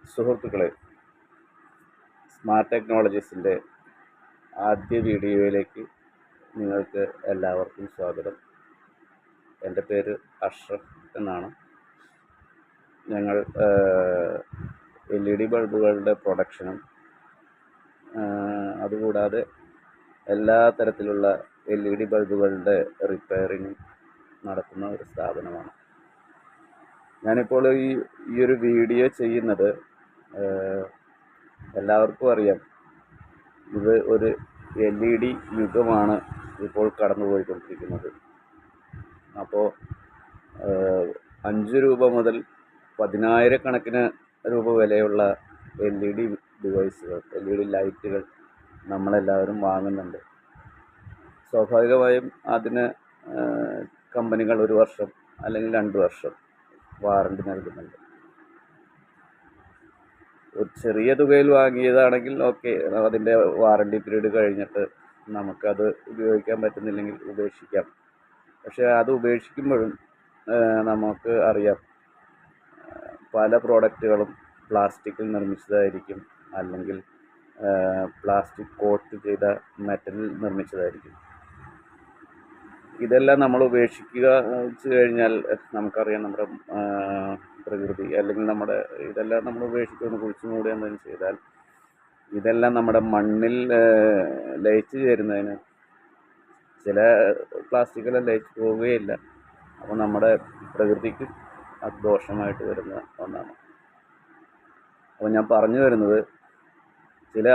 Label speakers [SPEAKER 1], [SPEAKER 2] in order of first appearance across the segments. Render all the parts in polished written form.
[SPEAKER 1] സുഹൃത്തുക്കളെ, സ്മാർട്ട് ടെക്നോളജീസിൻ്റെ ആദ്യ വീഡിയോയിലേക്ക് നിങ്ങൾക്ക് എല്ലാവർക്കും സ്വാഗതം. എൻ്റെ പേര് അഷ്റഫ് എന്നാണ്. ഞങ്ങൾ LED ബൾബുകളുടെ പ്രൊഡക്ഷനും അതുകൂടാതെ എല്ലാ തരത്തിലുള്ള LED ബൾബുകളുടെ റിപ്പയറിങ്ങും നടത്തുന്ന ഒരു സ്ഥാപനമാണ്. ഞാനിപ്പോൾ ഈ ഒരു വീഡിയോ ചെയ്യുന്നത് എല്ലാവർക്കും അറിയാം, ഇത് ഒരു LED യുഗമാണ് ഇപ്പോൾ കടന്നുപോയിക്കൊണ്ടിരിക്കുന്നത്. അപ്പോൾ 5 രൂപ മുതൽ 10,000 രൂപ വിലയുള്ള LED ഡിവൈസുകൾ, LED ലൈറ്റുകൾ നമ്മളെല്ലാവരും വാങ്ങുന്നുണ്ട്. സ്വാഭാവികമായും അതിന് കമ്പനികൾ 1 വർഷം അല്ലെങ്കിൽ 2 വർഷം വാറണ്ടി നൽകുന്നുണ്ട്. ഒരു ചെറിയ തുകയിൽ വാങ്ങിയതാണെങ്കിൽ ഓക്കെ, അതിൻ്റെ വാറണ്ടി പീരീഡ് കഴിഞ്ഞിട്ട് നമുക്കത് ഉപയോഗിക്കാൻ പറ്റുന്നില്ലെങ്കിൽ ഉപേക്ഷിക്കാം. പക്ഷേ അത് ഉപേക്ഷിക്കുമ്പോഴും നമുക്ക് അറിയാം, പല പ്രോഡക്റ്റുകളും പ്ലാസ്റ്റിക്കിൽ നിർമ്മിച്ചതായിരിക്കും, അല്ലെങ്കിൽ പ്ലാസ്റ്റിക് കോട്ട് ചെയ്ത മെറ്റലിൽ നിർമ്മിച്ചതായിരിക്കും. ഇതെല്ലാം നമ്മൾ ഉപേക്ഷിക്കുക വെച്ച് കഴിഞ്ഞാൽ നമുക്കറിയാം, നമ്മുടെ പ്രകൃതി അല്ലെങ്കിൽ നമ്മുടെ ഇതെല്ലാം നമ്മൾ ഉപേക്ഷിക്കൊന്ന് കുഴിച്ചു മൂടുക എന്തെങ്കിലും ചെയ്താൽ ഇതെല്ലാം നമ്മുടെ മണ്ണിൽ ലയിച്ചു ചേരുന്നതിന് ചില പ്ലാസ്റ്റിക്കെല്ലാം ലയിച്ചു പോവുകയില്ല. അപ്പോൾ നമ്മുടെ പ്രകൃതിക്ക് അത് ദോഷമായിട്ട് വരുന്ന ഒന്നാണ്. അപ്പോൾ ഞാൻ പറഞ്ഞു വരുന്നത്, ചില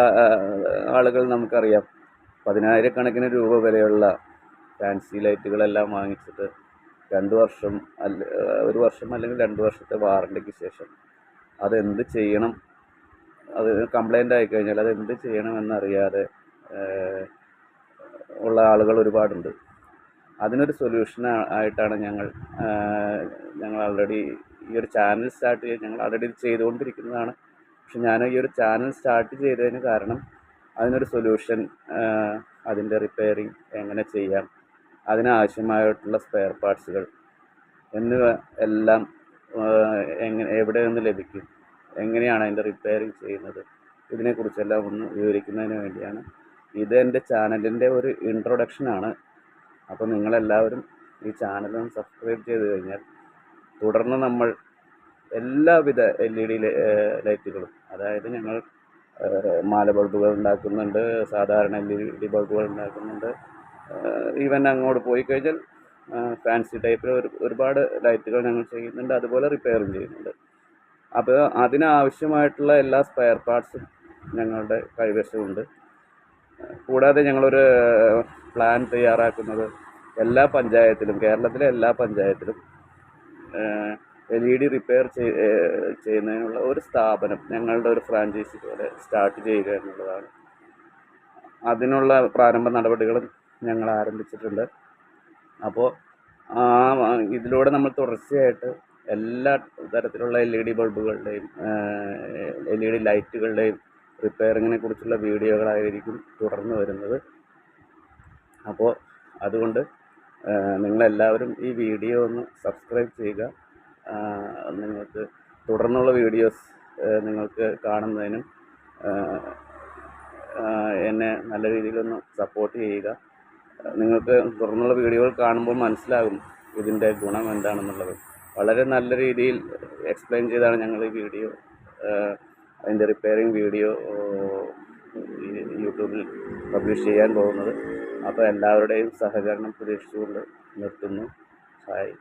[SPEAKER 1] ആളുകൾ നമുക്കറിയാം 10,000 രൂപ വിലയുള്ള ഫാൻസി ലൈറ്റുകളെല്ലാം വാങ്ങിച്ചിട്ട് 1 വർഷം അല്ലെങ്കിൽ 2 വർഷത്തെ വാറണ്ടിക്ക് ശേഷം അതെന്ത് ചെയ്യണം, അത് കംപ്ലൈൻ്റ് ആയിക്കഴിഞ്ഞാൽ അതെന്ത് ചെയ്യണമെന്നറിയാതെ ഉള്ള ആളുകൾ ഒരുപാടുണ്ട്. അതിനൊരു സൊല്യൂഷൻ ആയിട്ടാണ് ഞങ്ങൾ ആൾറെഡി ഈ ഒരു ചാനൽ സ്റ്റാർട്ട് ചെയ്ത് ഞങ്ങൾ ആൾറെഡി ഇത് ചെയ്തുകൊണ്ടിരിക്കുന്നതാണ്. പക്ഷെ ഞാൻ ഈ ഒരു ചാനൽ സ്റ്റാർട്ട് ചെയ്തതിന് കാരണം അതിനൊരു സൊല്യൂഷൻ, അതിൻ്റെ റിപ്പയറിങ് എങ്ങനെ ചെയ്യാം, അതിനാവശ്യമായിട്ടുള്ള സ്പെയർ പാർട്സുകൾ എന്നിവ എല്ലാം എവിടെ നിന്ന് ലഭിക്കും, എങ്ങനെയാണ് അതിൻ്റെ റിപ്പയറിങ് ചെയ്യുന്നത്, ഇതിനെക്കുറിച്ചെല്ലാം ഒന്ന് വിവരിക്കുന്നതിന് വേണ്ടിയാണ്. ഇത് എൻ്റെ ചാനലിൻ്റെ ഒരു ഇൻട്രൊഡക്ഷനാണ്. അപ്പോൾ നിങ്ങളെല്ലാവരും ഈ ചാനലൊന്ന് സബ്സ്ക്രൈബ് ചെയ്ത് കഴിഞ്ഞാൽ തുടർന്ന് നമ്മൾ എല്ലാവിധ LED ലൈറ്റുകളും, അതായത് ഞങ്ങൾ മാല ബൾബുകൾ ഉണ്ടാക്കുന്നുണ്ട്, സാധാരണ LED ബൾബുകൾ ഉണ്ടാക്കുന്നുണ്ട്, ഈവൻ അങ്ങോട്ട് പോയി കഴിഞ്ഞാൽ ഫാൻസി ടൈപ്പിൽ ഒരുപാട് ലൈറ്റുകൾ ഞങ്ങൾ ചെയ്യുന്നുണ്ട്, അതുപോലെ റിപ്പയറും ചെയ്യുന്നുണ്ട്. അപ്പോൾ അതിനാവശ്യമായിട്ടുള്ള എല്ലാ സ്പെയർ പാർട്സും ഞങ്ങളുടെ കൈവശമുണ്ട്. കൂടാതെ ഞങ്ങളൊരു പ്ലാൻ തയ്യാറാക്കുന്നത് എല്ലാ പഞ്ചായത്തിലും, കേരളത്തിലെ എല്ലാ പഞ്ചായത്തിലും LED റിപ്പയർ ചെയ്യുന്നതിനുള്ള ഒരു സ്ഥാപനം, ഞങ്ങളുടെ ഒരു ഫ്രാഞ്ചൈസി പോലെ സ്റ്റാർട്ട് ചെയ്യുക എന്നുള്ളതാണ്. അതിനുള്ള പ്രാരംഭ നടപടികളും ഞങ്ങൾ ആരംഭിച്ചിട്ടുണ്ട്. അപ്പോൾ ഇതിലൂടെ നമ്മൾ തുടർച്ചയായിട്ട് എല്ലാ തരത്തിലുള്ള LED ബൾബുകളുടെയും LED ലൈറ്റുകളുടെയും റിപ്പയറിങ്ങിനെ കുറിച്ചുള്ള വീഡിയോകളായിരിക്കും തുടർന്ന് വരുന്നത്. അപ്പോൾ അതുകൊണ്ട് നിങ്ങളെല്ലാവരും ഈ വീഡിയോ ഒന്ന് സബ്സ്ക്രൈബ് ചെയ്യുക. നിങ്ങൾക്ക് തുടർന്നുള്ള വീഡിയോസ് നിങ്ങൾക്ക് കാണുന്നതിനും എന്നെ നല്ല രീതിയിലൊന്ന് സപ്പോർട്ട് ചെയ്യുക. നിങ്ങൾക്ക് തുടർന്നുള്ള വീഡിയോകൾ കാണുമ്പോൾ മനസ്സിലാകും ഇതിൻ്റെ ഗുണം എന്താണെന്നുള്ളത്. വളരെ നല്ല രീതിയിൽ എക്സ്പ്ലെയിൻ ചെയ്താണ് ഞങ്ങൾ ഈ വീഡിയോ, അതിൻ്റെ റിപ്പയറിങ് വീഡിയോ യൂട്യൂബിൽ പബ്ലിഷ് ചെയ്യാൻ പോകുന്നത്. അപ്പോൾ എല്ലാവരുടെയും സഹകരണം പ്രതീക്ഷിച്ചുകൊണ്ട് നിർത്തുന്നു. ഹായ്.